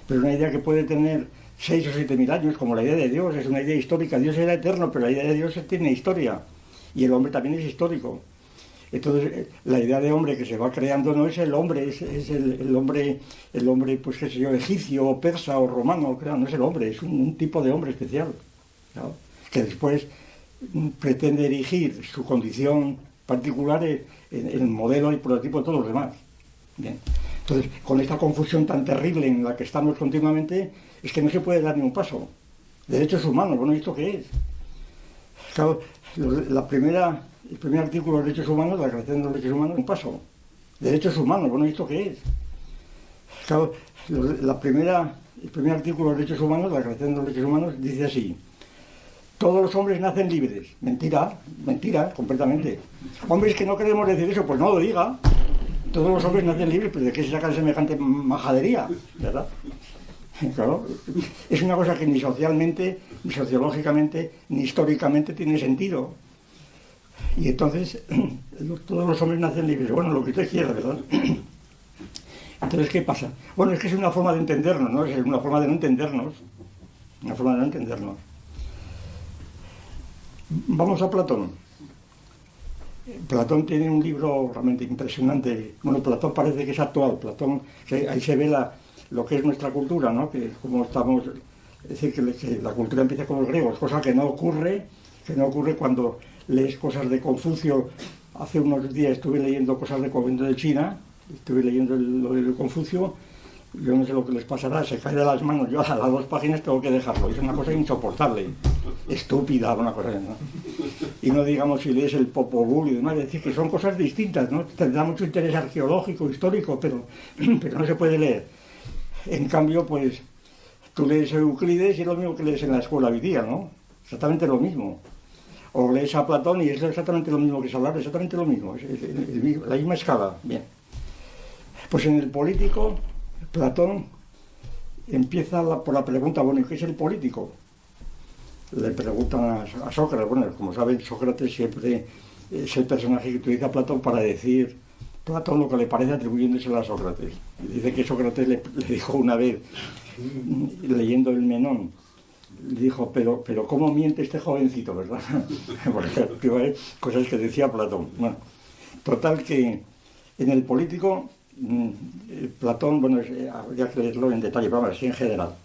pero una idea que puede tener 6 o 7 mil años, como la idea de Dios, es una idea histórica. Dios era eterno, pero la idea de Dios tiene historia, y el hombre también es histórico. Entonces, la idea de hombre que se va creando no es el hombre, es el hombre, pues qué sé yo, egipcio, o persa, o romano, claro, no es el hombre, es un tipo de hombre especial, ¿no? Que después pretende erigir su condición particular en el modelo y prototipo de todos los demás. Bien. Entonces, con esta confusión tan terrible en la que estamos continuamente, es que no se puede dar ni un paso. Derechos humanos, bueno, ¿esto qué es? Claro, el primer artículo de derechos humanos, la Declaración de los Derechos Humanos, un paso. Derechos humanos, bueno, ¿esto qué es? Claro, el primer artículo de derechos humanos, la Declaración de los Derechos Humanos, dice así: todos los hombres nacen libres. Mentira, mentira, completamente. Hombres, que no queremos decir eso, pues no lo diga. Todos los hombres nacen libres, pero ¿de qué se sacan semejante majadería? ¿Verdad? Claro, es una cosa que ni socialmente, ni sociológicamente, ni históricamente tiene sentido. Y entonces, todos los hombres nacen libres. Bueno, lo que usted quiera, ¿verdad? Entonces, ¿qué pasa? Bueno, es que es una forma de entendernos, ¿no? Es una forma de no entendernos. Una forma de no entendernos. Vamos a Platón. Platón tiene un libro realmente impresionante. Bueno, Platón parece que es actual. Platón, que ahí se ve lo que es nuestra cultura, ¿no? Que como estamos, es decir, que la cultura empieza con los griegos, cosa que no ocurre cuando lees cosas de Confucio. Hace unos días estuve leyendo cosas de China, estuve leyendo lo de Confucio. Yo no sé lo que les pasará, se cae de las manos. Yo a las 2 páginas tengo que dejarlo. Es una cosa insoportable, estúpida, una cosa, ¿no? Y no digamos si lees el Popol Vuh y demás, es decir, que son cosas distintas, ¿no? Tendrá mucho interés arqueológico, histórico, pero no se puede leer. En cambio, pues, tú lees Euclides y es lo mismo que lees en la escuela hoy día, ¿no? Exactamente lo mismo. O lees a Platón y es exactamente lo mismo que Solar, exactamente lo mismo, es la misma escala. Bien. Pues en el político, Platón empieza por la pregunta, bueno, ¿y qué es el político? Le preguntan a Sócrates. Bueno, como saben, Sócrates siempre es el personaje que utiliza Platón para decir Platón lo que le parece, atribuyéndoselo a Sócrates. Y dice que Sócrates le dijo una vez, leyendo el Menón, le dijo, pero ¿cómo miente este jovencito, verdad? Porque cosas que decía Platón. Bueno, total que en el político, Platón, bueno, habría que leerlo en detalle, pero así en general.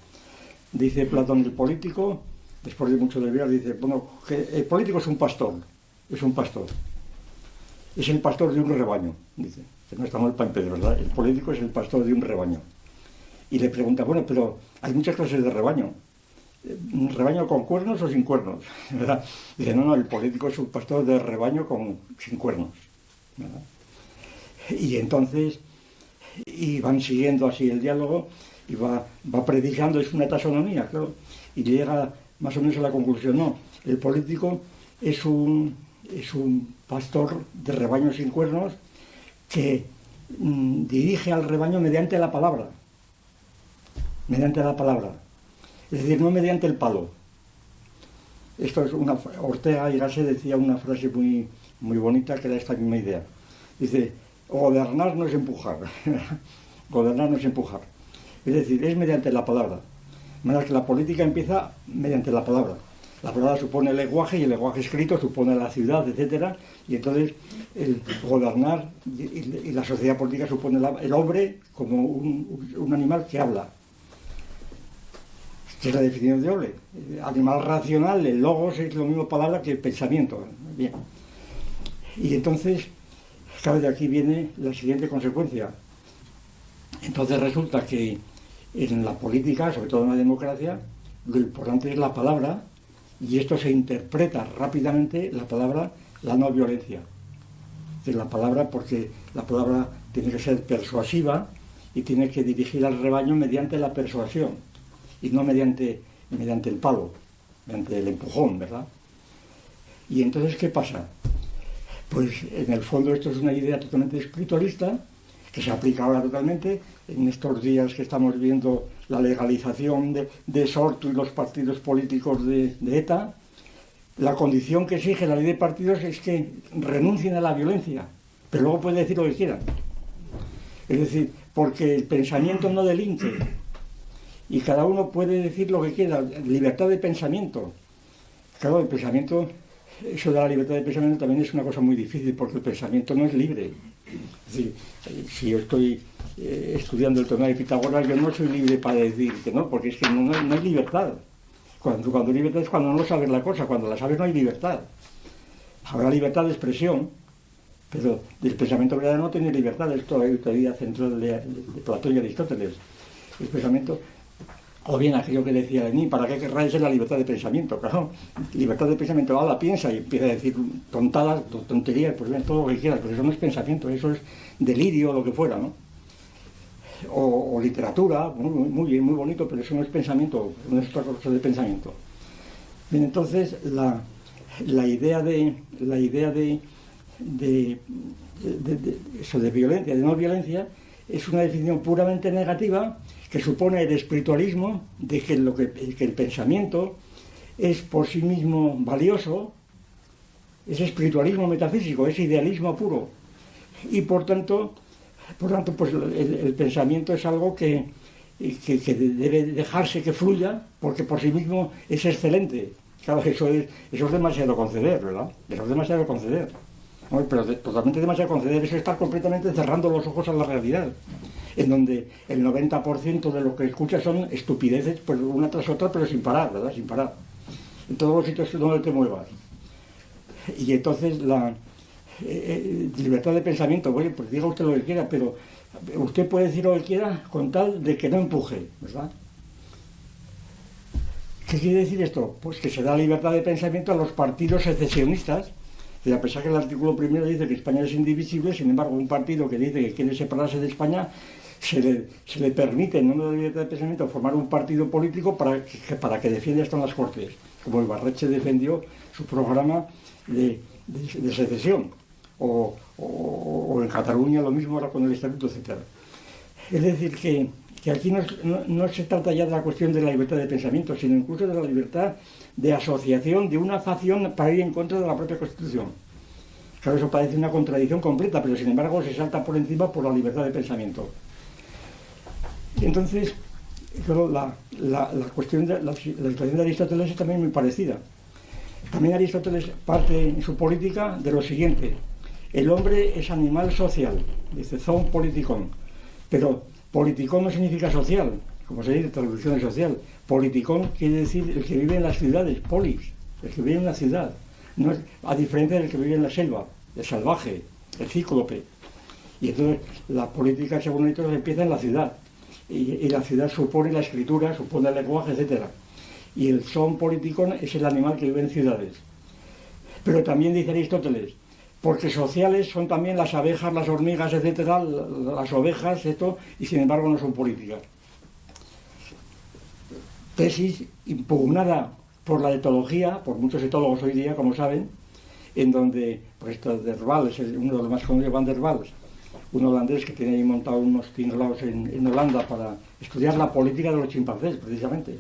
Dice Platón, el político, después de mucho desviar, dice, bueno, que el político es un pastor, es un pastor. Es el pastor de un rebaño, dice, que no está mal para empezar, ¿verdad? El político es el pastor de un rebaño. Y le pregunta, bueno, pero hay muchas clases de rebaño. ¿Un rebaño con cuernos o sin cuernos? ¿Verdad? Dice, no, el político es un pastor de rebaño sin cuernos, ¿verdad? Y entonces, y van siguiendo así el diálogo, y va predicando, es una taxonomía, claro, y llega más o menos a la conclusión, no, el político es un pastor de rebaño sin cuernos que dirige al rebaño mediante la palabra. Mediante la palabra. Es decir, no mediante el palo. Esto es Ortega y Gasset decía una frase muy, muy bonita que era esta misma idea. Dice, gobernar no es empujar. Gobernar no es empujar. Es decir, es mediante la palabra. De manera que la política empieza mediante la palabra. La palabra supone el lenguaje y el lenguaje escrito supone la ciudad, etc. Y entonces el gobernar y la sociedad política supone el hombre como un animal que habla. Que es la definición de hombre. Animal racional, el logos es lo mismo palabra que el pensamiento. Bien. Y entonces, claro, de aquí viene la siguiente consecuencia. Entonces resulta que en la política, sobre todo en la democracia, lo importante es la palabra, y esto se interpreta rápidamente, la palabra, la no violencia. Es decir, la palabra, porque la palabra tiene que ser persuasiva y tiene que dirigir al rebaño mediante la persuasión y no mediante el palo, mediante el empujón, ¿verdad? Y entonces, ¿qué pasa? Pues en el fondo esto es una idea totalmente espiritualista que se aplica ahora totalmente en estos días que estamos viendo la legalización de Sortu y los partidos políticos de ETA. La condición que exige la ley de partidos es que renuncien a la violencia, pero luego pueden decir lo que quieran. Es decir, porque el pensamiento no delinque y cada uno puede decir lo que quiera, libertad de pensamiento. Claro, el pensamiento, eso de la libertad de pensamiento también es una cosa muy difícil, porque el pensamiento no es libre. Es decir, si yo estoy estudiando el teorema de Pitágoras, yo no soy libre para decir que no, porque es que no hay libertad. Cuando hay libertad es cuando no sabes la cosa, cuando la sabes no hay libertad. Habrá libertad de expresión, pero el pensamiento verdadero no tiene libertad. Esto es la teoría central de Platón y Aristóteles. El pensamiento, o bien aquello que decía Lenin, ¿para qué querrá ser la libertad de pensamiento? Claro, libertad de pensamiento, ahora piensa y empieza a decir tontadas, tonterías, pues bien, todo lo que quieras, pero eso no es pensamiento, eso es delirio, lo que fuera, ¿no? O literatura, muy bien, muy bonito, pero eso no es pensamiento, no es otra cosa de pensamiento. Bien, entonces la idea de eso de violencia, de no violencia, es una definición puramente negativa que supone el espiritualismo de que el pensamiento es por sí mismo valioso, es espiritualismo metafísico, es idealismo puro, y por tanto pues el pensamiento es algo que debe dejarse que fluya, porque por sí mismo es excelente. Claro, eso es demasiado conceder, ¿verdad? Eso es demasiado conceder. ¿No? Pero totalmente demasiado conceder es estar completamente cerrando los ojos a la realidad, en donde el 90% de lo que escuchas son estupideces, pues una tras otra, pero sin parar, ¿verdad? Sin parar. En todos los sitios donde te muevas. Y entonces la libertad de pensamiento, bueno, pues diga usted lo que quiera, pero usted puede decir lo que quiera con tal de que no empuje, ¿verdad? ¿Qué quiere decir esto? Pues que se da libertad de pensamiento a los partidos secesionistas, y a pesar que el artículo primero dice que España es indivisible, sin embargo un partido que dice que quiere separarse de España, se le permite en nombre de la libertad de pensamiento formar un partido político para que defienda esto en las Cortes, como Ibarretxe defendió su programa de secesión. O en Cataluña lo mismo ahora con el Estatuto, etc. Es decir, que aquí no se trata ya de la cuestión de la libertad de pensamiento, sino incluso de la libertad de asociación de una facción para ir en contra de la propia Constitución. Claro, eso parece una contradicción completa, pero sin embargo se salta por encima por la libertad de pensamiento. Entonces, claro, la cuestión de la situación de Aristóteles es también muy parecida. También Aristóteles parte en su política de lo siguiente: el hombre es animal social, dice zoon politikon, pero politikon no significa social, como se dice, traducción de social. Politikon quiere decir el que vive en las ciudades, polis, el que vive en una ciudad, no es, a diferencia del que vive en la selva, el salvaje, el cíclope. Y entonces la política, según Aristóteles, empieza en la ciudad, y la ciudad supone la escritura, supone el lenguaje, etc. Y el zoon politikon es el animal que vive en ciudades. Pero también dice Aristóteles, porque sociales son también las abejas, las hormigas, etcétera, las ovejas, esto, y sin embargo no son políticas. Tesis impugnada por la etología, por muchos etólogos hoy día, como saben, en donde, pues esto de Waals, uno de los más conocidos, Van der Waals, un holandés que tiene ahí montado unos tinglados en Holanda para estudiar la política de los chimpancés, precisamente,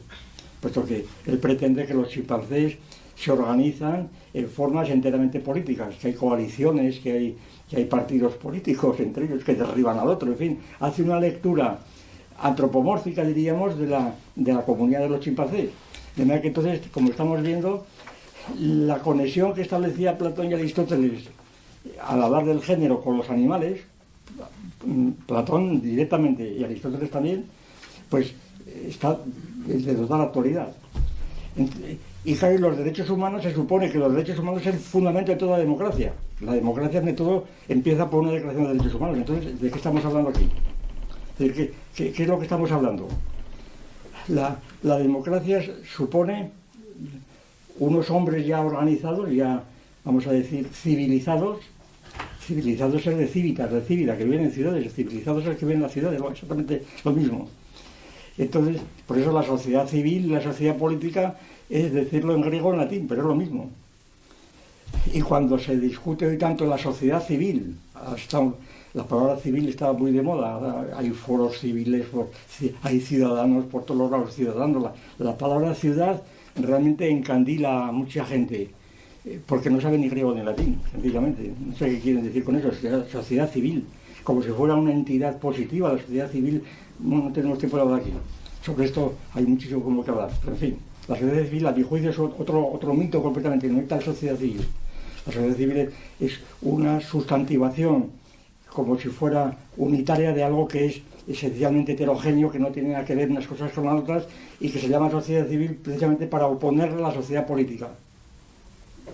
puesto que él pretende que los chimpancés se organizan en formas enteramente políticas, que hay coaliciones, que hay partidos políticos entre ellos que derriban al otro, en fin, hace una lectura antropomórfica, diríamos, de la comunidad de los chimpancés. De manera que entonces, como estamos viendo, la conexión que establecía Platón y Aristóteles al hablar del género con los animales, Platón directamente y Aristóteles también, pues está de total actualidad. Y claro, los derechos humanos, se supone que los derechos humanos es el fundamento de toda democracia. La democracia, ante todo, empieza por una declaración de derechos humanos. Entonces, ¿de qué estamos hablando aquí? ¿Qué es lo que estamos hablando? La democracia supone unos hombres ya organizados, ya, vamos a decir, civilizados. Civilizados es de cívica, que viven en ciudades. Civilizados es el que viven en las ciudades, exactamente lo mismo. Entonces, por eso la sociedad civil y la sociedad política es decirlo en griego o en latín, pero es lo mismo. Y cuando se discute hoy tanto la sociedad civil, la palabra civil está muy de moda, hay foros civiles, hay ciudadanos por todos los lados, ciudadanos. La palabra ciudad realmente encandila a mucha gente, porque no sabe ni griego ni latín, sencillamente. No sé qué quieren decir con eso, sociedad civil, como si fuera una entidad positiva. La sociedad civil, no tenemos tiempo de hablar aquí. Sobre esto hay muchísimo como que hablar. Pero en fin, la sociedad civil, a mi juicio, es otro mito completamente. No hay tal sociedad civil. La sociedad civil es una sustantivación, como si fuera unitaria, de algo que es esencialmente heterogéneo, que no tiene nada que ver unas cosas con las otras, y que se llama sociedad civil precisamente para oponerla a la sociedad política.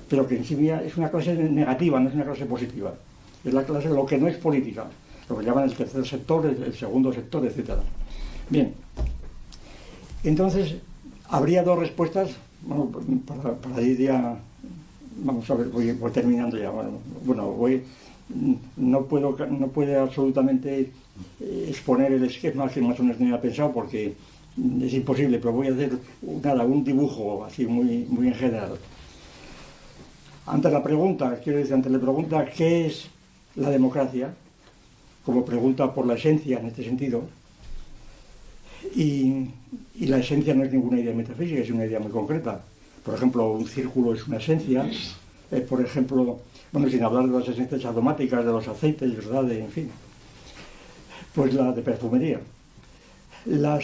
Pero que en sí misma es una clase negativa, no es una clase positiva. Es la clase de lo que no es política, lo que llaman el tercer sector, el segundo sector, etc. Bien, entonces habría dos respuestas, bueno, para ir ya, vamos a ver, voy terminando ya. Bueno, no puedo absolutamente exponer el esquema que más o menos tenía pensado porque es imposible, pero voy a hacer un dibujo así muy en general. Ante la pregunta ¿qué es la democracia? Como pregunta por la esencia en este sentido, y la esencia no es ninguna idea metafísica, es una idea muy concreta. Por ejemplo, un círculo es una esencia, por ejemplo, bueno, sin hablar de las esencias aromáticas, de los aceites, ¿verdad? En fin, pues la de perfumería. La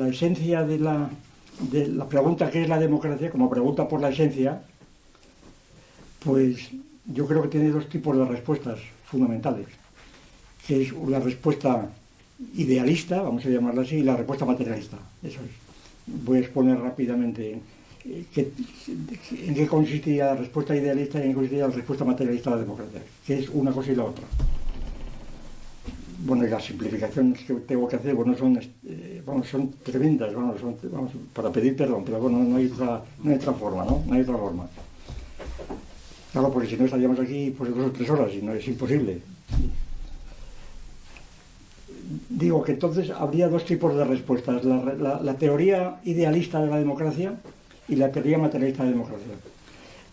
esencia de la pregunta ¿qué es la democracia? Como pregunta por la esencia, pues yo creo que tiene dos tipos de respuestas fundamentales, que es una respuesta idealista, vamos a llamarla así, y la respuesta materialista. Eso es. Voy a exponer rápidamente en qué consistía la respuesta idealista y en qué consistía la respuesta materialista a la democracia, que es una cosa y la otra. Bueno, y las simplificaciones que tengo que hacer, bueno, son tremendas, para pedir perdón, pero bueno, no hay otra forma, ¿no? No hay otra forma. Claro, porque si no estaríamos aquí pues 2 o 3 horas y no es imposible. Digo que entonces habría dos tipos de respuestas, la teoría idealista de la democracia y la teoría materialista de la democracia.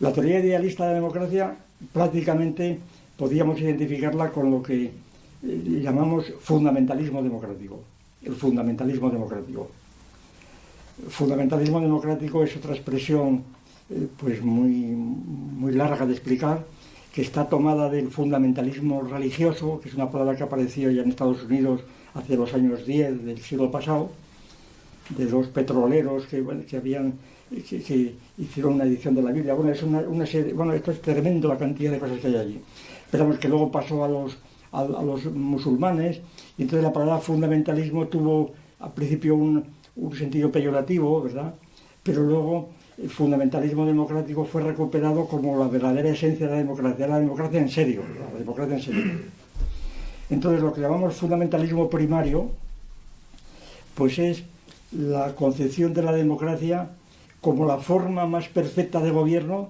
La teoría idealista de la democracia prácticamente podríamos identificarla con lo que llamamos fundamentalismo democrático. El fundamentalismo democrático. Fundamentalismo democrático es otra expresión pues muy larga de explicar, que está tomada del fundamentalismo religioso, que es una palabra que apareció ya en Estados Unidos hace los años 10 del siglo pasado, de 2 petroleros que hicieron una edición de la Biblia. Bueno, es una serie, bueno, esto es tremendo la cantidad de cosas que hay allí. Esperamos que luego pasó a los musulmanes, y entonces la palabra fundamentalismo tuvo al principio un sentido peyorativo, ¿verdad? Pero luego el fundamentalismo democrático fue recuperado como la verdadera esencia de la democracia en serio, la democracia en serio. Entonces lo que llamamos fundamentalismo primario, pues es la concepción de la democracia como la forma más perfecta de gobierno,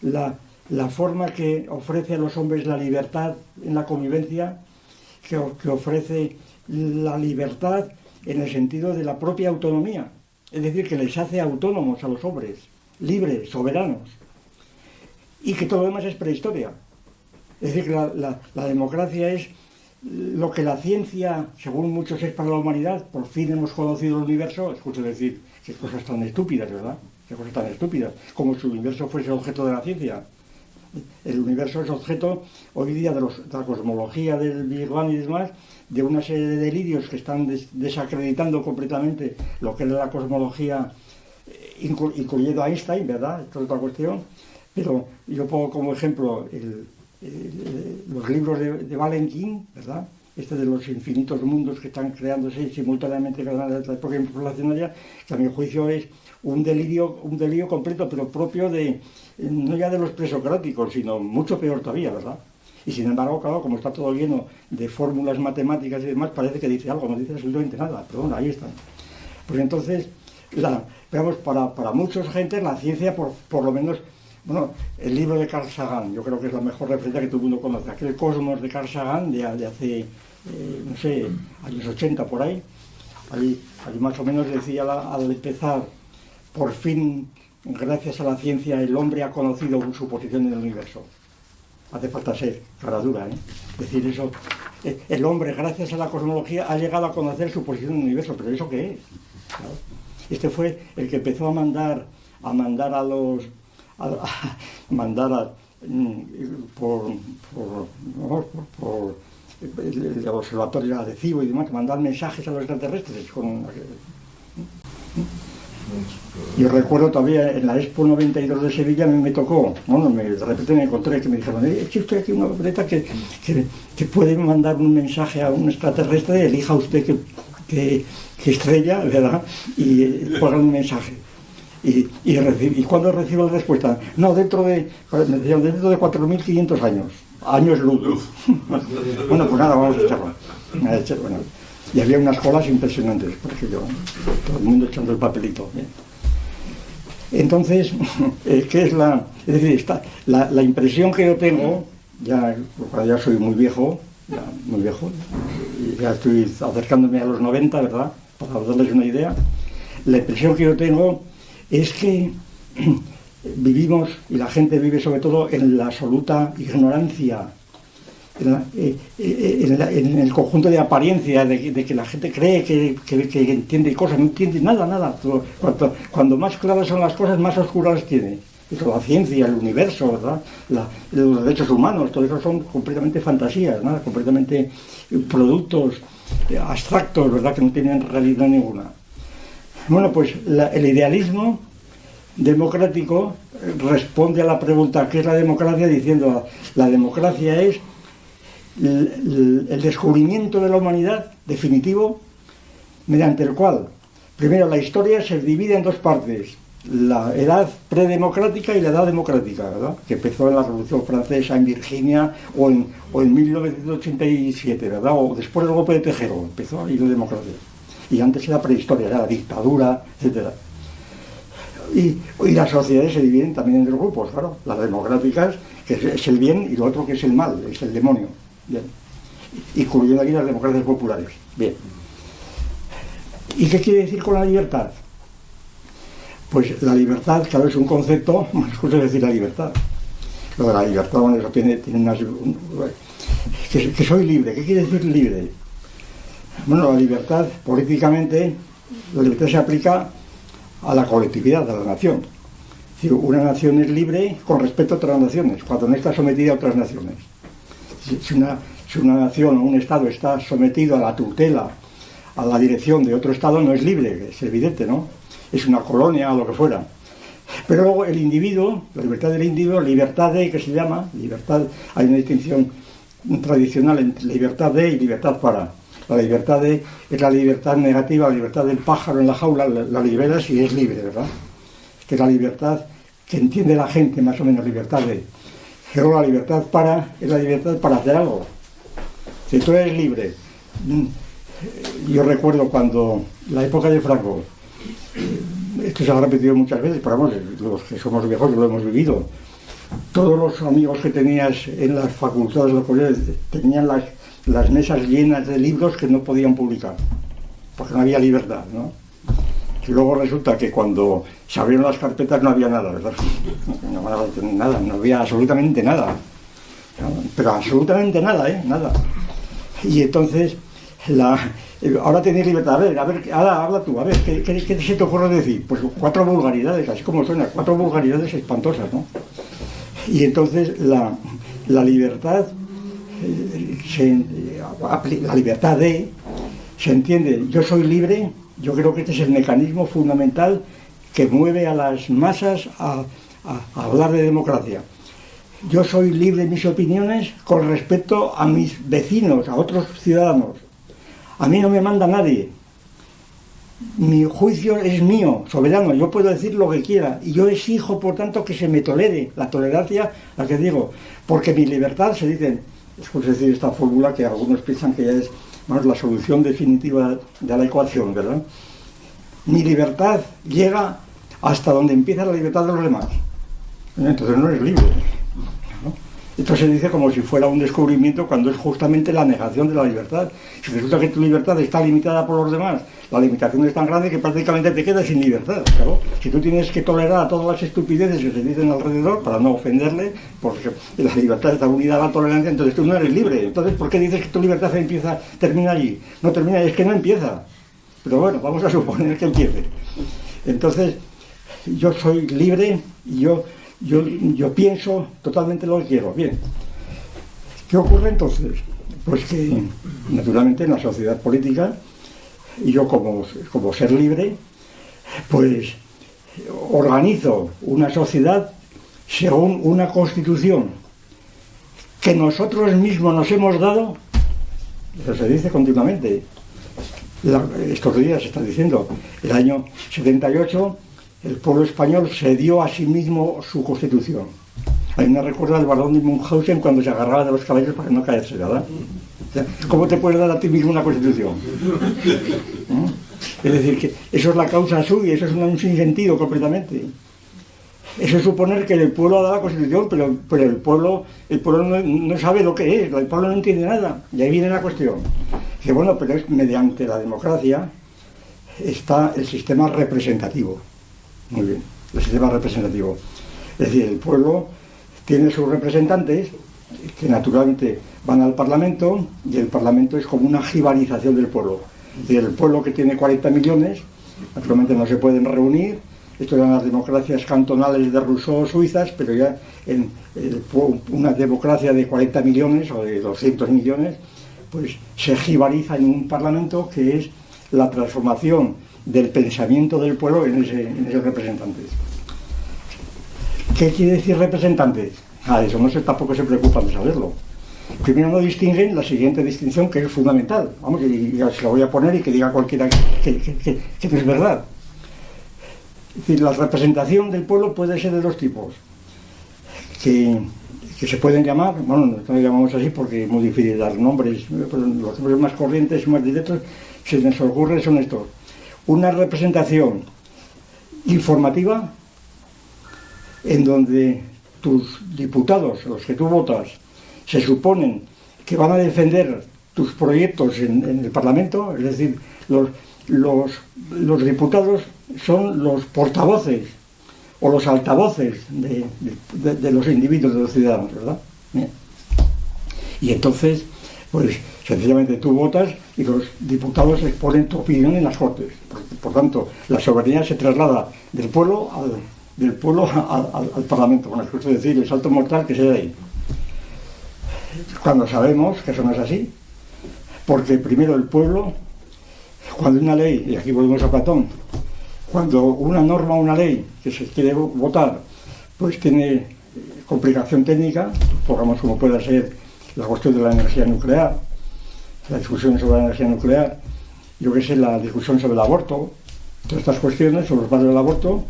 la forma que ofrece a los hombres la libertad en la convivencia, que ofrece la libertad en el sentido de la propia autonomía. Es decir, que les hace autónomos a los hombres, libres, soberanos, y que todo lo demás es prehistoria. Es decir, que la democracia es lo que la ciencia, según muchos, es para la humanidad. Por fin hemos conocido el universo. Escucho decir, qué cosas tan estúpidas, ¿verdad? Qué cosas tan estúpidas, como si el universo fuese objeto de la ciencia. El universo es objeto, hoy día, de la cosmología del Big Bang y demás, de una serie de delirios que están desacreditando completamente lo que era la cosmología, incluyendo a Einstein, ¿verdad? Esto es otra cuestión. Pero yo pongo como ejemplo los libros de Valentin, ¿verdad? De los infinitos mundos que están creándose simultáneamente en la época inflacionaria, que a mi juicio es un delirio completo, pero propio no ya de los presocráticos, sino mucho peor todavía, ¿verdad? Y sin embargo, claro, como está todo lleno de fórmulas matemáticas y demás, parece que dice algo, no dice absolutamente nada, pero bueno, ahí están. Pues entonces, veamos, para mucha gente la ciencia, por lo menos, bueno, el libro de Carl Sagan, yo creo que es la mejor referencia que todo el mundo conoce, aquel Cosmos de Carl Sagan de hace, no sé, años 80 por ahí más o menos decía al empezar, por fin, gracias a la ciencia, el hombre ha conocido su posición en el universo. Hace falta ser cara dura, ¿eh? Decir eso, el hombre, gracias a la cosmología, ha llegado a conocer su posición en el universo, pero ¿eso qué es? ¿Claro? Este fue el que empezó a mandar el observatorio Arecibo y demás, que mandaban mensajes a los extraterrestres. Yo recuerdo todavía en la Expo 92 de Sevilla me tocó, bueno, de repente me encontré que me dijeron, existe aquí una opereta que puede mandar un mensaje a un extraterrestre, elija usted qué estrella, ¿verdad? Y ponga un mensaje. ¿Y cuándo recibo la respuesta? No, dentro de 4.500 años. Años luz. Bueno, pues nada, vamos a echarlo. Bueno, y había unas colas impresionantes, porque todo el mundo echando el papelito. ¿Bien? Entonces, ¿qué es es decir, la impresión que yo tengo, ya soy muy viejo, ya estoy acercándome a los 90, ¿verdad? Para darles una idea, la impresión que yo tengo es que vivimos, y la gente vive sobre todo en la absoluta ignorancia, en el conjunto de apariencia, de que la gente cree que entiende cosas, no entiende nada. Cuando más claras son las cosas, más oscuras las tiene. La ciencia, el universo, ¿verdad? Los derechos humanos, todo eso son completamente fantasías, ¿no? Completamente productos abstractos, ¿verdad? Que no tienen realidad ninguna. Bueno, pues el idealismo democrático responde a la pregunta ¿qué es la democracia? Diciendo la democracia es el descubrimiento de la humanidad definitivo, mediante el cual primero la historia se divide en dos partes, la edad predemocrática y la edad democrática, ¿verdad? Que empezó en la Revolución Francesa, en Virginia o en 1987, ¿verdad? O después del golpe de Tejero empezó ahí la democracia, y antes era prehistoria, era la dictadura, etcétera. Y las sociedades se dividen también en dos grupos, claro, las democráticas, que es el bien, y lo otro que es el mal, es el demonio. Bien. Incluyendo aquí las democracias populares. Bien. ¿Y qué quiere decir con la libertad? Pues la libertad, claro, es un concepto, más cosas decir la libertad. Lo de la libertad, bueno, eso tiene unas... Que soy libre, ¿qué quiere decir libre? Bueno, la libertad, políticamente, la libertad se aplica a la colectividad, a la nación. Es decir, una nación es libre con respecto a otras naciones, cuando no está sometida a otras naciones. Si una nación o un Estado está sometido a la tutela, a la dirección de otro Estado, no es libre, es evidente, ¿no? Es una colonia o lo que fuera. Pero luego el individuo, la libertad del individuo, libertad de, que se llama, libertad, hay una distinción tradicional entre libertad de y libertad para. La libertad de es la libertad negativa, la libertad del pájaro en la jaula, la liberas y es libre, ¿verdad? Esta es la libertad que entiende la gente, más o menos, libertad de. Pero la libertad para es la libertad para hacer algo. Si tú eres libre, yo recuerdo cuando la época de Franco, esto se ha repetido muchas veces, pero vamos, los que somos viejos lo hemos vivido. Todos los amigos que tenías en las facultades, los colegios, tenían las mesas llenas de libros que no podían publicar, porque no había libertad, ¿no? Y luego resulta que cuando se abrieron las carpetas no había nada, ¿verdad? No había absolutamente nada. Pero absolutamente nada, nada. Y entonces, ahora tenéis libertad. A ver, ahora habla tú, a ver, ¿qué se te ocurre decir? Pues 4 vulgaridades, así como suena, 4 vulgaridades espantosas, ¿no? Y entonces la libertad, la libertad de, se entiende, yo soy libre. Yo creo que este es el mecanismo fundamental que mueve a las masas a hablar de democracia. Yo soy libre en mis opiniones con respecto a mis vecinos, a otros ciudadanos. A mí no me manda nadie. Mi juicio es mío, soberano. Yo puedo decir lo que quiera. Y yo exijo, por tanto, que se me tolere. La tolerancia, la que digo. Porque mi libertad, se dice, es decir, esta fórmula que algunos piensan que ya es la solución definitiva de la ecuación, ¿verdad? Mi libertad llega hasta donde empieza la libertad de los demás. Entonces no eres libre, ¿no? Entonces se dice como si fuera un descubrimiento cuando es justamente la negación de la libertad. Si resulta que tu libertad está limitada por los demás, la limitación es tan grande que prácticamente te quedas sin libertad, claro. Si tú tienes que tolerar todas las estupideces que se dicen alrededor para no ofenderle, porque la libertad está unida a la tolerancia, entonces tú no eres libre. Entonces, ¿por qué dices que tu libertad termina allí? No termina, es que no empieza. Pero bueno, vamos a suponer que empiece. Entonces, yo soy libre y yo pienso totalmente lo que quiero. Bien. ¿Qué ocurre entonces? pues que naturalmente en la sociedad política, y yo como ser libre, pues organizo una sociedad según una constitución que nosotros mismos nos hemos dado. Eso se dice continuamente. Estos días se está diciendo, el año 78 el pueblo español se dio a sí mismo su constitución. A mí me recuerda el barón de Munchausen cuando se agarraba de los caballos para no caerse, ¿verdad? O sea, ¿cómo te puedes dar a ti mismo una constitución? Es decir, que eso es la causa suya, eso es un sinsentido completamente. Eso es suponer que el pueblo ha dado la constitución, pero el pueblo no sabe lo que es, el pueblo no entiende nada. Y ahí viene la cuestión. Que bueno, pero es mediante la democracia está el sistema representativo. Muy bien, el sistema representativo. Es decir, el pueblo tiene sus representantes que naturalmente van al Parlamento, y el Parlamento es como una jibarización del pueblo. Es decir, el pueblo que tiene 40 millones, naturalmente no se pueden reunir. Esto eran las democracias cantonales de Rousseau suizas, pero ya en una democracia de 40 millones o de 200 millones, pues se jibariza en un parlamento que es la transformación del pensamiento del pueblo en esos representantes. ¿Qué quiere decir representantes? Eso no tampoco se preocupan de saberlo. Primero no distinguen la siguiente distinción, que es fundamental. Vamos, y se la voy a poner y que diga cualquiera que no es verdad. Es decir, la representación del pueblo puede ser de dos tipos, que se pueden llamar, bueno, no llamamos así porque es muy difícil dar nombres, pero los nombres más corrientes y más directos que se nos ocurren son estos. Una representación informativa, en donde tus diputados, los que tú votas, se suponen que van a defender tus proyectos en el Parlamento, es decir, los diputados son los portavoces o los altavoces de los individuos, de los ciudadanos, ¿verdad? Bien. Y entonces, pues sencillamente tú votas y los diputados exponen tu opinión en las Cortes. Por tanto, la soberanía se traslada del pueblo al Parlamento, con el decir, el salto mortal que se da ahí. Cuando sabemos que eso no es así, porque primero el pueblo, cuando una ley, y aquí volvemos a Platón, cuando una norma o una ley que se quiere votar, pues tiene complicación técnica, pongamos como pueda ser la cuestión de la energía nuclear, la discusión sobre la energía nuclear, yo que sé, la discusión sobre el aborto, todas estas cuestiones sobre los padres del aborto,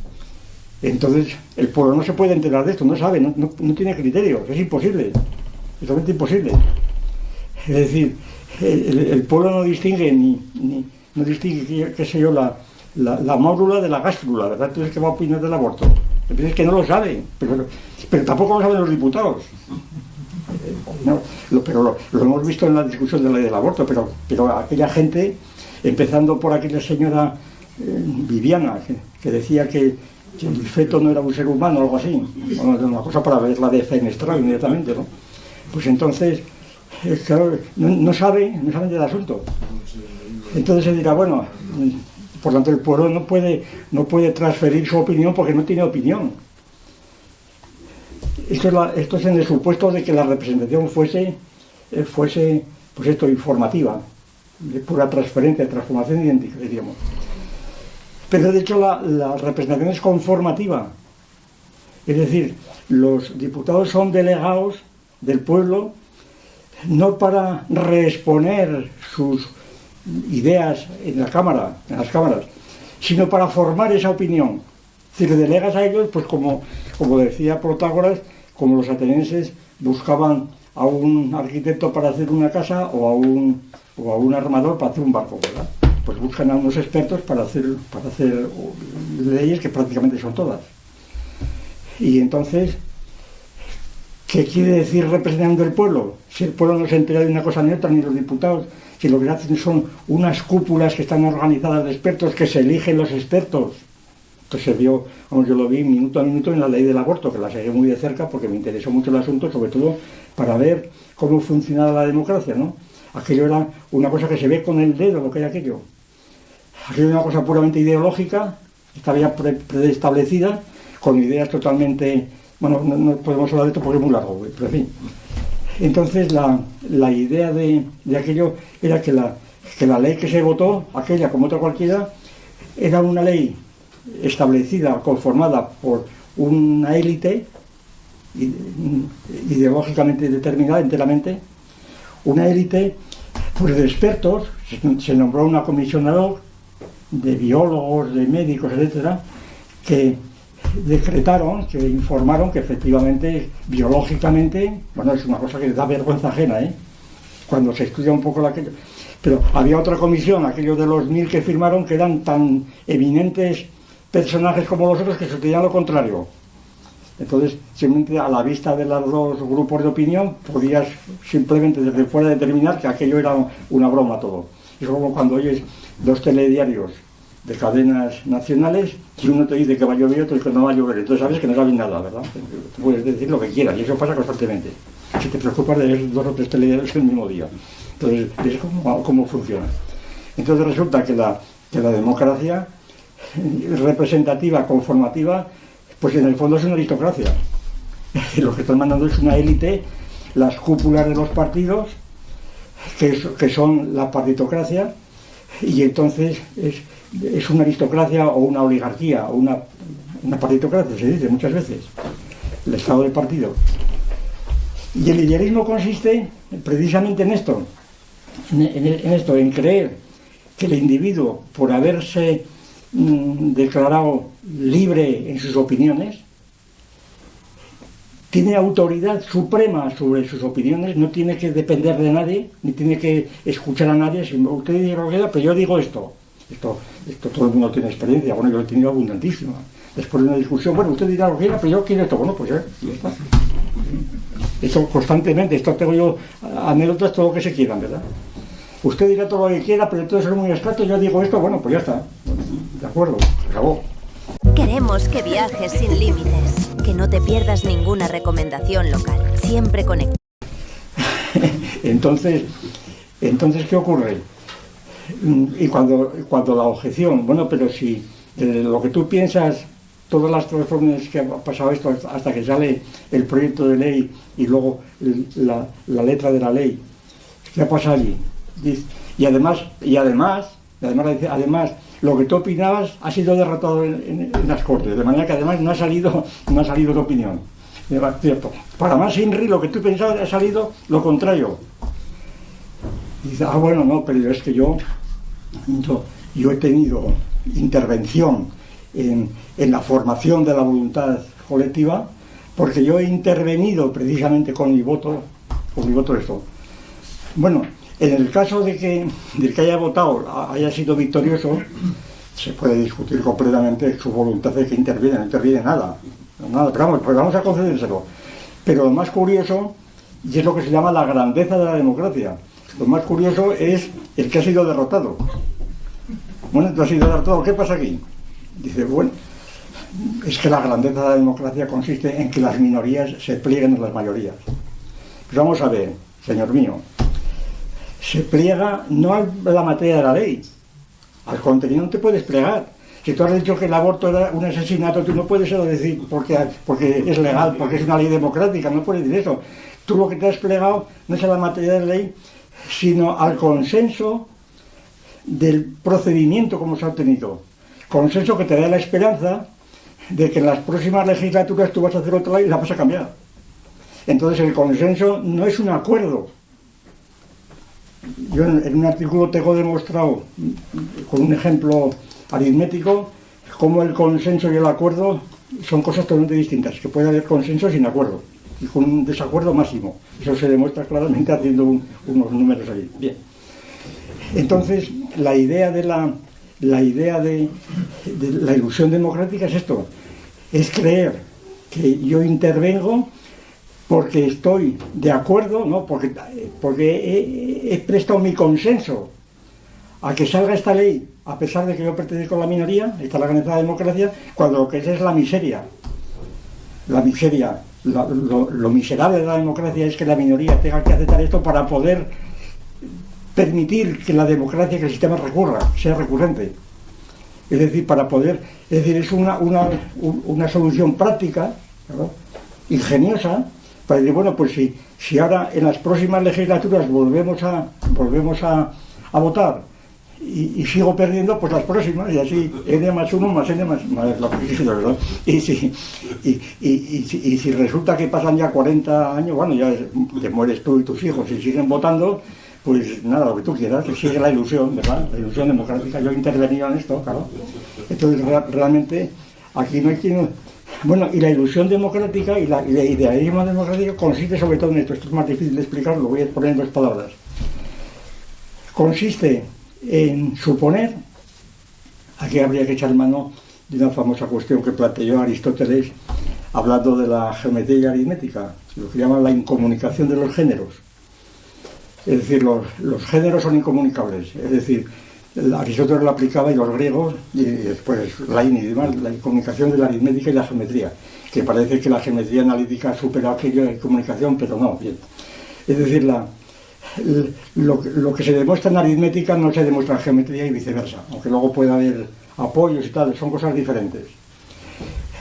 entonces el pueblo no se puede enterar de esto, no sabe, no tiene criterios, es imposible, es totalmente imposible. Es decir, el pueblo no distingue no distingue, qué sé yo, la mórula de la gástrula, ¿verdad? Entonces, ¿qué va a opinar del aborto? Entonces, es que no lo sabe, pero tampoco lo saben los diputados. Pero lo hemos visto en la discusión de la ley del aborto, pero aquella gente, empezando por aquella señora Viviana, que decía que el feto no era un ser humano o algo así, una cosa para verla de fenestral inmediatamente, ¿no? Pues entonces, claro, no saben del asunto. Entonces se dirá, bueno, por tanto el pueblo no puede transferir su opinión porque no tiene opinión. Esto es en el supuesto de que la representación fuese pues esto, informativa, de pura transferencia, transformación idéntica, diríamos. Pero de hecho la representación es conformativa. Es decir, los diputados son delegados del pueblo no para reexponer sus ideas en las cámaras, sino para formar esa opinión. Si le delegas a ellos, pues como decía Protágoras, como los atenienses buscaban a un arquitecto para hacer una casa o a un armador para hacer un barco, ¿verdad? Pues buscan a unos expertos para hacer leyes que prácticamente son todas. Y entonces, ¿qué quiere decir representando el pueblo? Si el pueblo no se entera de una cosa neutra, ni los diputados, si lo que hacen son unas cúpulas que están organizadas de expertos, que se eligen los expertos. Entonces yo lo vi minuto a minuto en la ley del aborto, que la seguí muy de cerca porque me interesó mucho el asunto, sobre todo para ver cómo funcionaba la democracia, ¿no? Aquello era una cosa que se ve con el dedo, lo que era aquello. Aquello era una cosa puramente ideológica, estaba ya preestablecida, con ideas totalmente... Bueno, no podemos hablar de esto porque es muy largo, pero en fin. Entonces la idea de aquello era que la ley que se votó, aquella como otra cualquiera, era una ley establecida, conformada por una élite ideológicamente determinada enteramente, una élite pues de expertos. Se nombró una comisión ad hoc de biólogos, de médicos, etcétera, que decretaron, que informaron que efectivamente, biológicamente, bueno, es una cosa que da vergüenza ajena, cuando se estudia un poco aquello. Pero había otra comisión, aquellos de los 1000 que firmaron, que eran tan eminentes personajes como los otros que sostenían lo contrario. Entonces, simplemente a la vista de los dos grupos de opinión, podías simplemente desde fuera determinar que aquello era una broma todo. Es como cuando oyes dos telediarios de cadenas nacionales y uno te dice que va a llover y otro que no va a llover. Entonces sabes que no sabes nada, ¿verdad? Tú puedes decir lo que quieras y eso pasa constantemente. Si te preocupas de ver 2 o 3 telediarios el mismo día. Entonces, es cómo funciona. Entonces resulta que la democracia representativa, conformativa, pues en el fondo es una aristocracia. Lo que están mandando es una élite, las cúpulas de los partidos, que son la partitocracia, y entonces es una aristocracia o una oligarquía, o una partitocracia, se dice muchas veces, el estado del partido. Y el idealismo consiste precisamente en esto, en creer que el individuo, por haberse declarado libre en sus opiniones, tiene autoridad suprema sobre sus opiniones, no tiene que depender de nadie, ni tiene que escuchar a nadie. Si usted dice lo que quiera, pero yo digo esto todo el mundo tiene experiencia, bueno, yo he tenido abundantísima. Después de una discusión, bueno, usted dirá lo que quiera, pero yo quiero esto, bueno, pues ya está. Esto constantemente, esto tengo yo anécdotas, todo lo que se quieran, ¿verdad? Usted dirá todo lo que quiera, pero entonces es muy abstracto, yo digo esto, bueno, pues ya está. De acuerdo, se acabó. Queremos que viajes sin límites, que no te pierdas ninguna recomendación local, siempre conectado. Entonces, ¿qué ocurre? Y cuando la objeción, bueno, pero si lo que tú piensas, todas las transformaciones que ha pasado esto hasta que sale el proyecto de ley y luego la letra de la ley, ¿qué ha pasado allí? Y además, lo que tú opinabas ha sido derrotado en las Cortes, de manera que además no ha salido tu opinión. Cierto. Para más Inri, lo que tú pensabas ha salido lo contrario. Y dice, bueno, no, pero es que yo he tenido intervención en la formación de la voluntad colectiva, porque yo he intervenido precisamente con mi voto esto. Bueno, en el caso de que haya votado, haya sido victorioso, se puede discutir completamente su voluntad de que interviene, no interviene nada, pero vamos a concedérselo. Pero lo más curioso, y es lo que se llama la grandeza de la democracia, lo más curioso es el que ha sido derrotado. Bueno, tú has sido derrotado, ¿qué pasa aquí? Dice, bueno, es que la grandeza de la democracia consiste en que las minorías se plieguen a las mayorías. Pues vamos a ver, señor mío, se pliega no a la materia de la ley, al contenido no te puedes plegar. Si tú has dicho que el aborto era un asesinato, tú no puedes decir porque es legal, porque es una ley democrática, no puedes decir eso. Tú lo que te has plegado no es a la materia de la ley, sino al consenso del procedimiento como se ha obtenido. Consenso que te da la esperanza de que en las próximas legislaturas tú vas a hacer otra ley y la vas a cambiar. Entonces el consenso no es un acuerdo. Yo en un artículo tengo demostrado con un ejemplo aritmético cómo el consenso y el acuerdo son cosas totalmente distintas, que puede haber consenso sin acuerdo y con un desacuerdo máximo. Eso se demuestra claramente haciendo unos números ahí. Bien. Entonces, la idea de la ilusión democrática es esto, es creer que yo intervengo porque estoy de acuerdo, ¿no? porque he prestado mi consenso a que salga esta ley, a pesar de que yo pertenezco a la minoría, esta es la grandeza de la democracia, cuando lo que es la miseria. La miseria, lo miserable de la democracia es que la minoría tenga que aceptar esto para poder permitir que la democracia, que el sistema sea recurrente. Es decir, es una solución práctica, ¿verdad?, ingeniosa, para decir, bueno, pues si ahora en las próximas legislaturas volvemos a votar y sigo perdiendo, pues las próximas, y así n más 1 más n más lo que quisiera, ¿verdad? Y si resulta que pasan ya 40 años, bueno, ya te mueres tú y tus hijos y siguen votando, pues nada, lo que tú quieras, que sigue la ilusión, ¿verdad? La ilusión democrática. Yo he intervenido en esto, claro. Entonces, realmente, aquí no hay quien... Bueno, y la ilusión democrática y la idealismo democrático consiste sobre todo en esto. Esto es más difícil de explicar, lo voy a poner en 2 palabras. Consiste en suponer, aquí habría que echar mano de una famosa cuestión que planteó Aristóteles hablando de la geometría aritmética, lo que llaman la incomunicación de los géneros. Es decir, los géneros son incomunicables, es decir, Aristóteles lo aplicaba y los griegos, y después Laín y demás, la incomunicación de la aritmética y la geometría, que parece que la geometría analítica ha superado aquello de comunicación, pero no, bien. Es decir, lo que se demuestra en aritmética no se demuestra en geometría y viceversa, aunque luego pueda haber apoyos y tal, son cosas diferentes.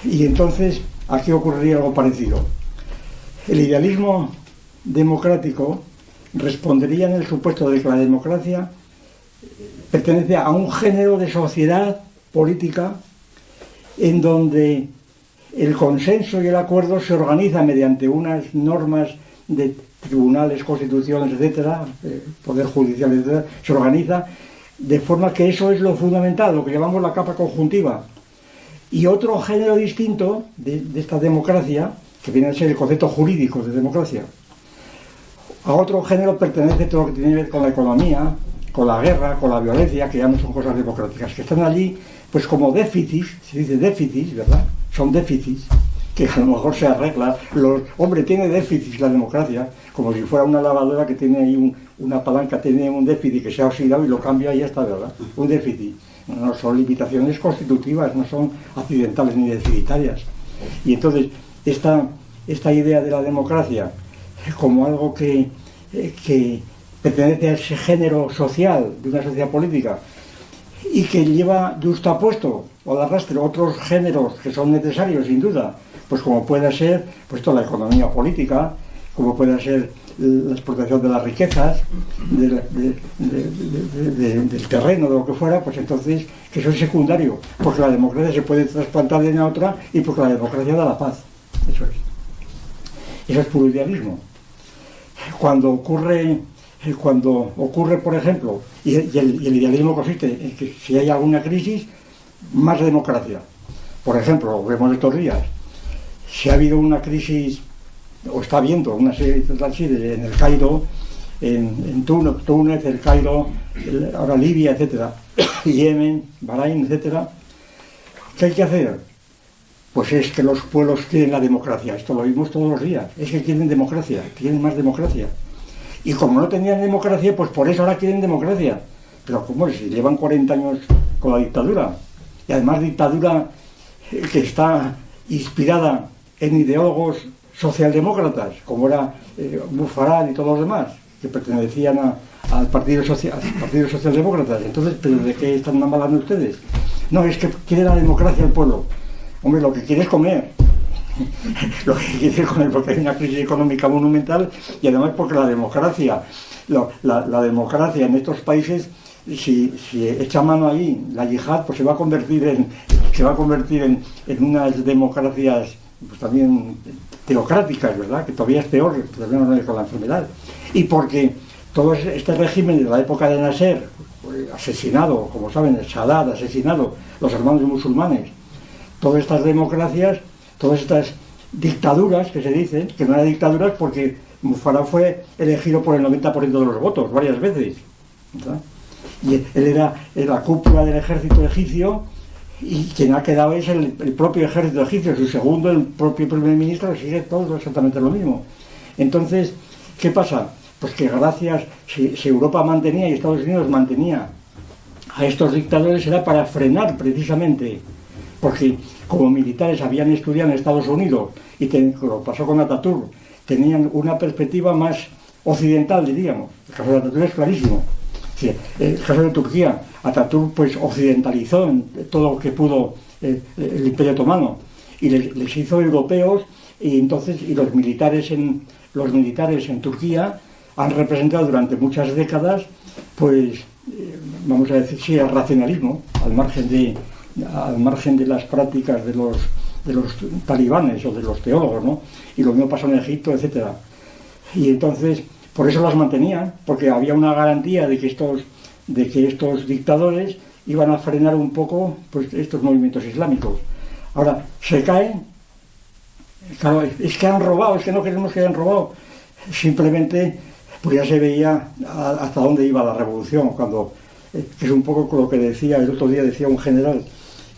Y entonces, aquí ocurriría algo parecido. El idealismo democrático respondería en el supuesto de que la democracia pertenece a un género de sociedad política en donde el consenso y el acuerdo se organizan mediante unas normas de tribunales, constituciones, etcétera, poder judicial, etcétera, se organiza de forma que eso es lo fundamental, lo que llamamos la capa conjuntiva. Y otro género distinto de esta democracia, que viene a ser el concepto jurídico de democracia, a otro género pertenece todo lo que tiene que ver con la economía, con la guerra, con la violencia, que ya no son cosas democráticas, que están allí pues como déficits, se dice déficits, ¿verdad? Son déficits, que a lo mejor se arregla. Hombre, tiene déficits la democracia, como si fuera una lavadora que tiene ahí una palanca, tiene un déficit que se ha oxidado y lo cambia y ya está, ¿verdad? Un déficit. No son limitaciones constitutivas, no son accidentales ni deficitarias. Y entonces, esta idea de la democracia como algo que pertenece a ese género social de una sociedad política y que lleva justapuesto o al arrastre otros géneros que son necesarios sin duda, pues como puede ser pues toda la economía política, como puede ser la explotación de las riquezas, del terreno, de lo que fuera, pues entonces que eso es secundario, porque la democracia se puede trasplantar de una a otra y porque la democracia da la paz. Eso es puro idealismo. Cuando ocurre, por ejemplo, y el idealismo consiste en que si hay alguna crisis, más democracia. Por ejemplo, lo vemos estos días, si ha habido una crisis, o está habiendo una serie de en el Cairo, en Túnez, el Cairo, ahora Libia, etcétera, Yemen, Bahrein, etcétera, ¿qué hay que hacer? Pues es que los pueblos quieren la democracia, esto lo vimos todos los días, es que quieren democracia, quieren más democracia. Y como no tenían democracia, pues por eso ahora quieren democracia. Pero ¿cómo es? Si llevan 40 años con la dictadura, y además dictadura que está inspirada en ideólogos socialdemócratas, como era Mufarad y todos los demás, que pertenecían al Partido Socialdemócrata. Entonces, ¿pero de qué están hablando ustedes? No, es que quiere la democracia el pueblo. Hombre, lo que quiere es comer. Lo que quiere es comer porque hay una crisis económica monumental y además porque la democracia, la democracia en estos países, si echa mano ahí la yihad, pues se va a convertir en unas democracias pues también teocráticas, ¿verdad? Que todavía es peor, todavía con la enfermedad. Y porque todo este régimen de la época de Nasser, asesinado, como saben, el Sadat, asesinado, los hermanos musulmanes, todas estas democracias, todas estas dictaduras que se dicen, que no eran dictaduras porque Mufarad fue elegido por el 90% de los votos, varias veces, ¿verdad? Y él era la cúpula del ejército egipcio y quien ha quedado es el propio ejército egipcio, su segundo, el propio primer ministro, sigue todo exactamente lo mismo. Entonces, ¿qué pasa? Pues que gracias, si Europa mantenía y Estados Unidos mantenía a estos dictadores era para frenar precisamente, porque como militares habían estudiado en Estados Unidos y lo pasó con Atatürk, tenían una perspectiva más occidental, diríamos. El caso de Atatürk es clarísimo. Sí, el caso de Turquía, Atatürk pues occidentalizó en todo lo que pudo el Imperio Otomano y les hizo europeos y entonces los militares en Turquía han representado durante muchas décadas, pues, vamos a decir, sí, el racionalismo, al margen de las prácticas de los talibanes o de los teólogos, ¿no? Y lo mismo pasó en Egipto, etcétera. Y entonces, por eso las mantenían, porque había una garantía de que estos dictadores iban a frenar un poco, pues, estos movimientos islámicos. Ahora, se caen, claro, es que han robado, es que no queremos que hayan robado. Simplemente, pues ya se veía hasta dónde iba la revolución, cuando, que es un poco con lo que decía, el otro día decía un general,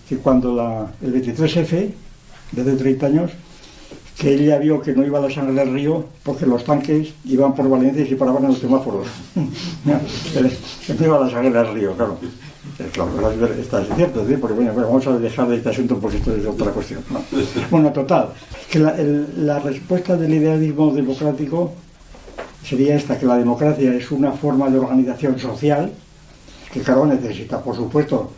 que cuando el 23F, desde 30 años, que él ya vio que no iba la sangre del río porque los tanques iban por Valencia y se paraban en los semáforos. No iba la sangre del río, claro. Claro, está cierto, ¿sí? Porque bueno, vamos a dejar de este asunto porque esto es otra cuestión, ¿no? Bueno, total, que la respuesta del idealismo democrático sería esta, que la democracia es una forma de organización social que, claro, necesita, por supuesto,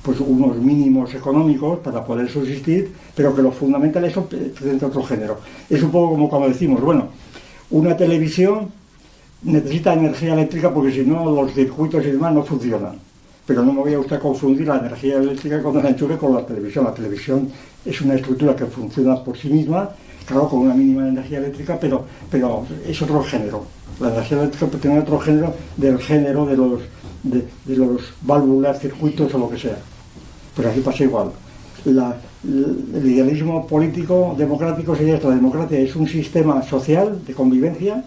pues unos mínimos económicos para poder subsistir, pero que lo fundamental es presenta otro género. Es un poco como cuando decimos, bueno, una televisión necesita energía eléctrica porque si no los circuitos y demás no funcionan. Pero no me voy a usted confundir la energía eléctrica con el enchufe con la televisión. La televisión es una estructura que funciona por sí misma, claro, con una mínima energía eléctrica, pero es otro género. La energía eléctrica tiene otro género del género de los válvulas, circuitos o lo que sea. Pues aquí pasa igual. El idealismo político democrático sería esto: la democracia es un sistema social de convivencia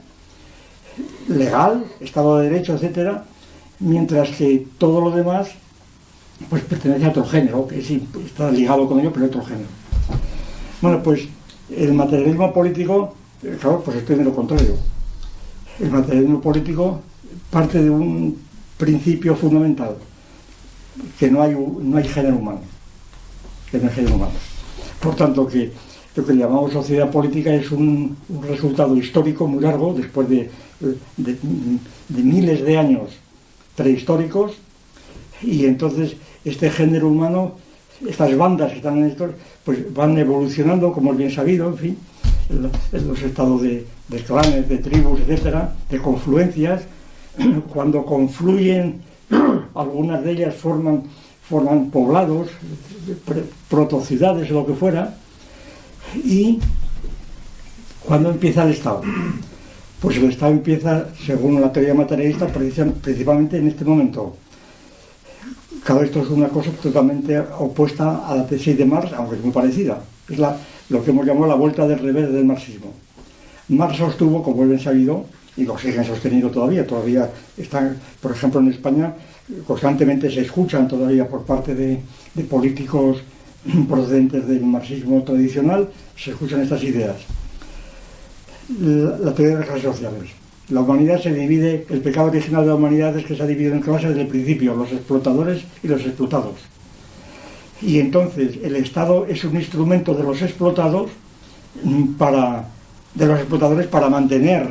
legal, Estado de Derecho, etcétera, mientras que todo lo demás pues pertenece a otro género, que sí está ligado con ello, pero otro género. Bueno, pues el materialismo político, claro, pues estoy en lo contrario. El materialismo político parte de un principio fundamental, que no hay género humano, que no hay género humano. Por tanto, que lo que llamamos sociedad política es un resultado histórico muy largo, después de miles de años prehistóricos, y entonces este género humano, estas bandas que están en esto, pues van evolucionando, como es bien sabido, en fin, en los estados de clanes, de tribus, etcétera, de confluencias. Cuando confluyen, algunas de ellas forman poblados, protociudades o lo que fuera. Y ¿cuándo empieza el Estado? Pues el Estado empieza, según la teoría materialista, principalmente en este momento. Claro, esto es una cosa totalmente opuesta a la tesis de Marx, aunque es muy parecida. Es lo que hemos llamado la vuelta del revés del marxismo. Marx sostuvo, como es bien sabido, y lo siguen sosteniendo todavía están, por ejemplo, en España, constantemente se escuchan todavía por parte de políticos procedentes del marxismo tradicional, se escuchan estas ideas. La teoría de las clases sociales. La humanidad se divide, el pecado original de la humanidad es que se ha dividido en clases desde el principio, los explotadores y los explotados. Y entonces el Estado es un instrumento de los explotados para mantener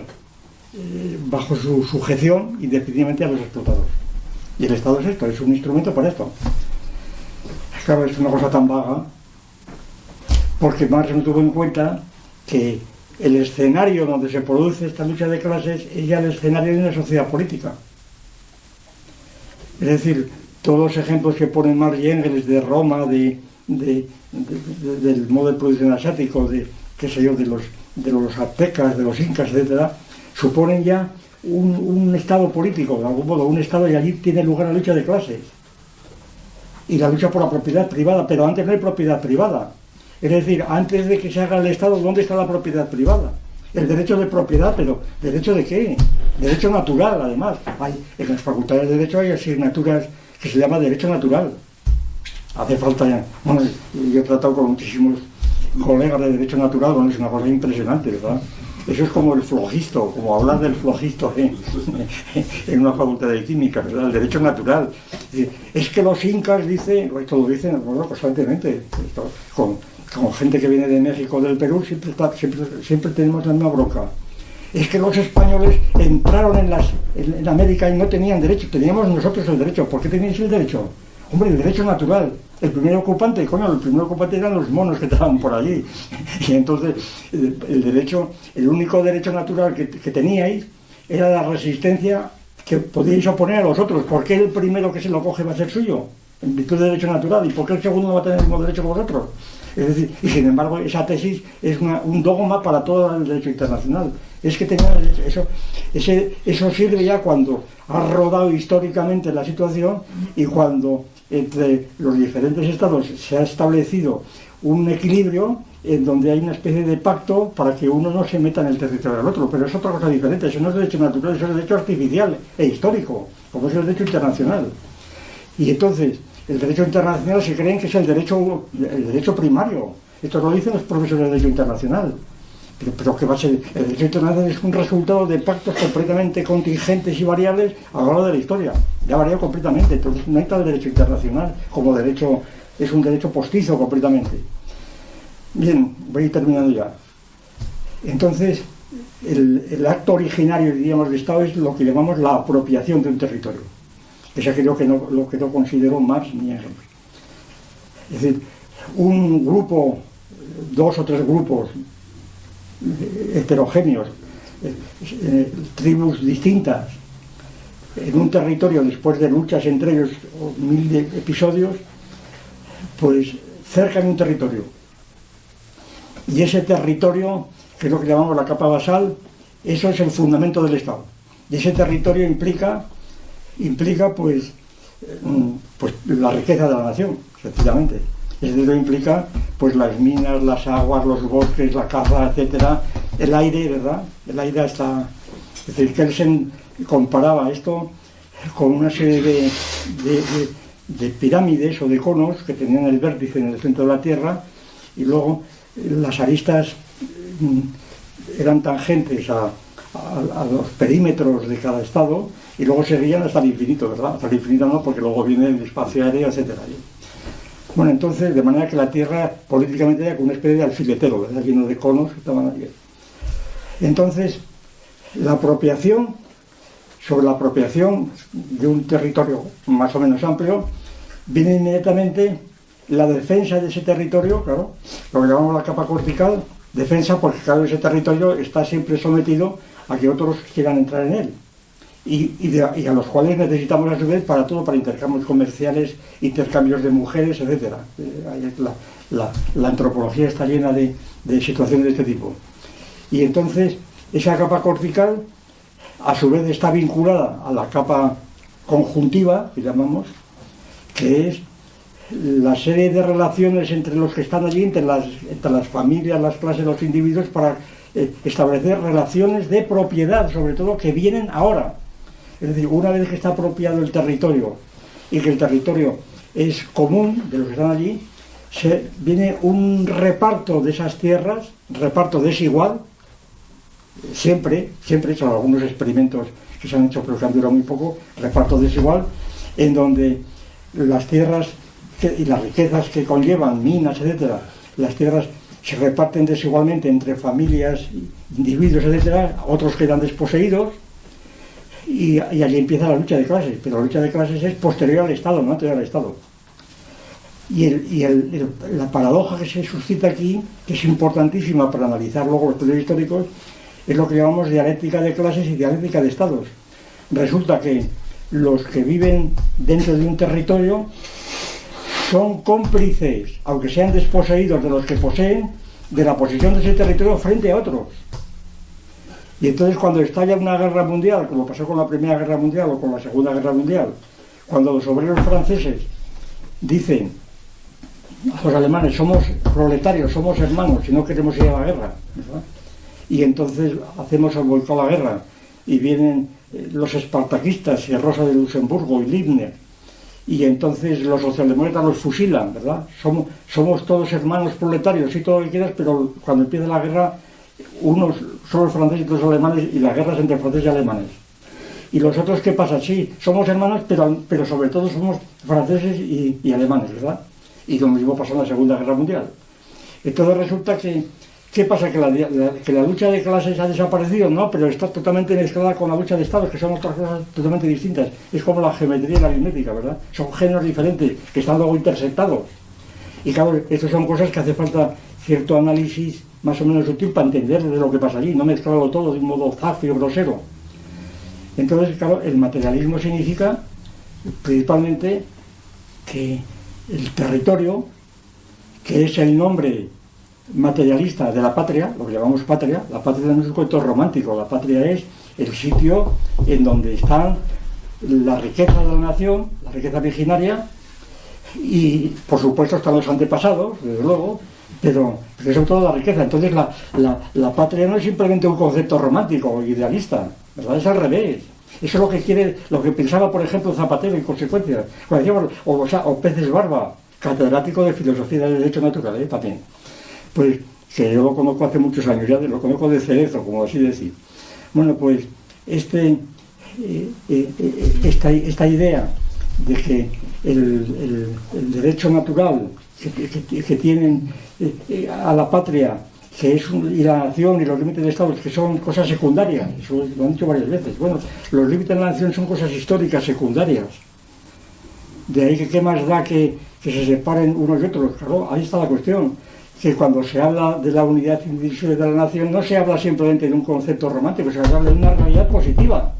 bajo su sujeción indefinidamente a los explotados. Y el Estado es esto, es un instrumento para esto. Claro, es una cosa tan vaga, porque Marx no tuvo en cuenta que el escenario donde se produce esta lucha de clases es ya el escenario de una sociedad política. Es decir, todos los ejemplos que ponen Marx y Engels de Roma, del modo de producción asiático, de los aztecas, de los incas, etcétera, suponen ya un estado político, de algún modo, un estado, y allí tiene lugar la lucha de clases. Y la lucha por la propiedad privada, pero antes no hay propiedad privada. Es decir, antes de que se haga el Estado, ¿dónde está la propiedad privada? El derecho de propiedad, pero ¿derecho de qué? Derecho natural, además. En las facultades de Derecho hay asignaturas que se llama Derecho Natural. Hace falta, bueno, yo he tratado con muchísimos colegas de Derecho Natural, bueno, es una cosa impresionante, ¿verdad? Eso es como el flogisto, como hablar del flogisto en una facultad de química, ¿verdad? El derecho natural. Es que los incas dicen, esto lo dicen constantemente, con gente que viene de México, del Perú, siempre tenemos la misma bronca. Es que los españoles entraron en América y no tenían derecho, teníamos nosotros el derecho. ¿Por qué teníais el derecho? Hombre, el derecho natural. El primer ocupante, coño, el primer ocupante eran los monos que estaban por allí. Y entonces el único derecho natural que teníais era la resistencia que podíais oponer a los otros. ¿Por qué el primero que se lo coge va a ser suyo? En virtud del derecho natural. ¿Y por qué el segundo no va a tener el mismo derecho que vosotros? Es decir, y sin embargo esa tesis es un dogma para todo el derecho internacional. Es que eso sirve ya cuando ha rodado históricamente la situación y cuando entre los diferentes estados se ha establecido un equilibrio en donde hay una especie de pacto para que uno no se meta en el territorio del otro. Pero es otra cosa diferente, eso no es derecho natural, eso es derecho artificial e histórico, como es el derecho internacional. Y entonces el derecho internacional se creen que es el derecho primario. Esto lo dicen los profesores de derecho internacional. Pero ¿qué va a ser? El derecho internacional es un resultado de pactos completamente contingentes y variables a lo largo de la historia. Ya ha variado completamente. Entonces no hay tal derecho internacional como derecho, es un derecho postizo completamente. Bien, voy a ir terminando ya. Entonces, el acto originario, diríamos, del Estado es lo que llamamos la apropiación de un territorio. Ese creo que lo que no consideró Marx ni Engels. Es decir, un grupo, 2 o 3 grupos heterogéneos, tribus distintas, en un territorio después de luchas entre ellos, 1000 episodios, pues cercan un territorio. Y ese territorio, que es lo que llamamos la capa basal, eso es el fundamento del Estado. Y ese territorio implica pues la riqueza de la nación, sencillamente. Ese territorio implica pues las minas, las aguas, los bosques, la caza, etcétera, el aire, ¿verdad? El aire está... Es decir, Kelsen comparaba esto con una serie de pirámides o de conos que tenían el vértice en el centro de la Tierra y luego las aristas eran tangentes a los perímetros de cada estado y luego seguían hasta el infinito, ¿verdad? Hasta el infinito no, porque luego viene el espacio aéreo, etcétera. Bueno, entonces, de manera que la Tierra políticamente era como una especie de alfiletero, ¿verdad? Lleno de conos que estaban allí. Entonces, sobre la apropiación de un territorio más o menos amplio, viene inmediatamente la defensa de ese territorio, claro, lo que llamamos la capa cortical, defensa porque claro, ese territorio está siempre sometido a que otros quieran entrar en él. Y a los cuales necesitamos a su vez para todo, para intercambios comerciales, intercambios de mujeres, etc. La antropología está llena de situaciones de este tipo. Y entonces esa capa cortical a su vez está vinculada a la capa conjuntiva, que llamamos, que es la serie de relaciones entre los que están allí, entre las familias, las clases, los individuos, para establecer relaciones de propiedad, sobre todo, que vienen ahora. Es decir, una vez que está apropiado el territorio y que el territorio es común de los que están allí, viene un reparto de esas tierras, reparto desigual, siempre son algunos experimentos que se han hecho pero que han durado muy poco, reparto desigual, en donde las tierras y las riquezas que conllevan, minas, etcétera, las tierras se reparten desigualmente entre familias, individuos, etcétera, otros quedan desposeídos, y allí empieza la lucha de clases, pero la lucha de clases es posterior al Estado, no anterior al Estado. Y la paradoja que se suscita aquí, que es importantísima para analizar luego los estudios históricos, es lo que llamamos dialéctica de clases y dialéctica de estados. Resulta que los que viven dentro de un territorio son cómplices, aunque sean desposeídos de los que poseen, de la posesión de ese territorio frente a otros. Y entonces cuando estalla una guerra mundial, como pasó con la Primera Guerra Mundial o con la Segunda Guerra Mundial, cuando los obreros franceses dicen a los alemanes, somos proletarios, somos hermanos y no queremos ir a la guerra, ¿verdad? Y entonces hacemos el boicot a la guerra y vienen los espartaquistas y Rosa de Luxemburgo y Liebknecht y entonces los socialdemócratas los fusilan, ¿verdad? Somos todos hermanos proletarios y todo lo que quieras, pero cuando empieza la guerra unos son los franceses y otros los alemanes y las guerras entre franceses y alemanes. Y los otros, ¿qué pasa? Sí, somos hermanos, pero sobre todo somos franceses y alemanes, ¿verdad? Y lo mismo pasó en la Segunda Guerra Mundial. Entonces resulta que ¿Qué pasa? Que la lucha de clases ha desaparecido, no, pero está totalmente mezclada con la lucha de estados, que son otras cosas totalmente distintas. Es como la geometría y la aritmética, ¿verdad? Son géneros diferentes que están luego intersectados. Y claro, estas son cosas que hace falta cierto análisis más o menos sutil para entender de lo que pasa allí, no mezclarlo todo de un modo zafio, grosero. Entonces, claro, el materialismo significa principalmente que el territorio, que es el nombre materialista de la patria, lo que llamamos patria, la patria no es un cuento romántico, la patria es el sitio en donde están la riqueza de la nación, la riqueza originaria, y por supuesto están los antepasados, desde luego, pero sobre todo la riqueza. Entonces la patria no es simplemente un concepto romántico o idealista, ¿verdad? Es al revés. Eso es lo que quiere, lo que pensaba, por ejemplo, Zapatero en consecuencia, o Peces Barba, catedrático de Filosofía del Derecho Natural, también. Pues que yo lo conozco hace muchos años, ya lo conozco de cerezo, como así decir. Bueno, pues esta idea de que el derecho natural que tienen a la patria, que es y la nación y los límites de Estado, que son cosas secundarias, eso lo han dicho varias veces. Bueno, los límites de la nación son cosas históricas secundarias. De ahí que qué más da que se separen unos y otros. Claro, ahí está la cuestión, que cuando se habla de la unidad indivisible de la nación no se habla simplemente de un concepto romántico, se habla de una realidad positiva.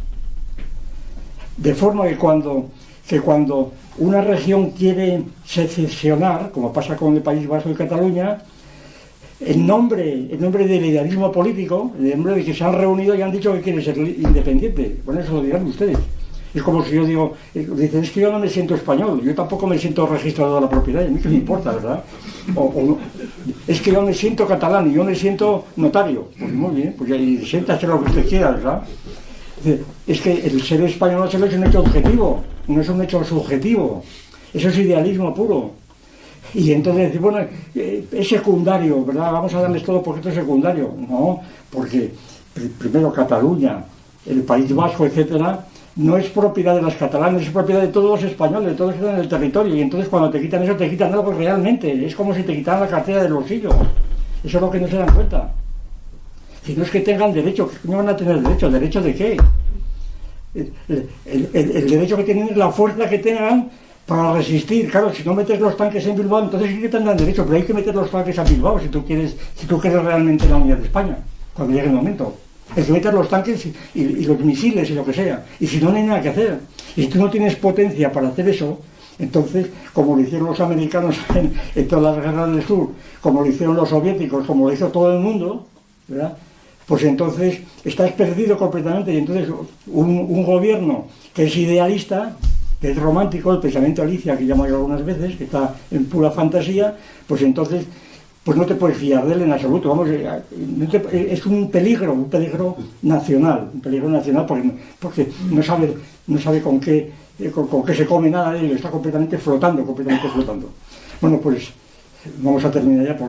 De forma que cuando una región quiere secesionar, como pasa con el País Vasco y Cataluña, en nombre del idealismo político, en nombre de que se han reunido y han dicho que quieren ser independientes. Bueno, eso lo dirán ustedes. Es como si yo digo, dicen, es que yo no me siento español, yo tampoco me siento registrado de la propiedad, a mí qué me importa, ¿verdad? Es que yo me siento catalán y yo me siento notario. Pues muy bien, pues y siéntase lo que usted quiera, ¿verdad? Es que el ser español no es un hecho objetivo, no es un hecho subjetivo, eso es idealismo puro. Y entonces, bueno, es secundario, ¿verdad? Vamos a darles todo porque esto es secundario. No, porque primero Cataluña, el País Vasco, etcétera, no es propiedad de los catalanes, es propiedad de todos los españoles, de todos los que están en el territorio. Y entonces cuando te quitan eso, te quitan algo realmente. Es como si te quitaran la cartera del bolsillo. Eso es lo que no se dan cuenta. Si no es que tengan derecho, ¿no van a tener derecho? ¿Derecho de qué? El derecho que tienen es la fuerza que tengan para resistir. Claro, si no metes los tanques en Bilbao, entonces sí que tendrán derecho, pero hay que meter los tanques a Bilbao si tú quieres realmente la unidad de España, cuando llegue el momento. Hay que meter los tanques y los misiles y lo que sea. Y si no, no hay nada que hacer. Y si tú no tienes potencia para hacer eso, entonces, como lo hicieron los americanos en todas las guerras del sur, como lo hicieron los soviéticos, como lo hizo todo el mundo, ¿verdad? Pues entonces estás perdido completamente. Y entonces un gobierno que es idealista, que es romántico, el pensamiento Alicia, que llamo yo algunas veces, que está en pura fantasía, pues entonces pues no te puedes fiar de él en absoluto. Vamos, es un peligro nacional, porque no sabe con qué se come nada de ello, está completamente flotando. Bueno, pues vamos a terminar ya.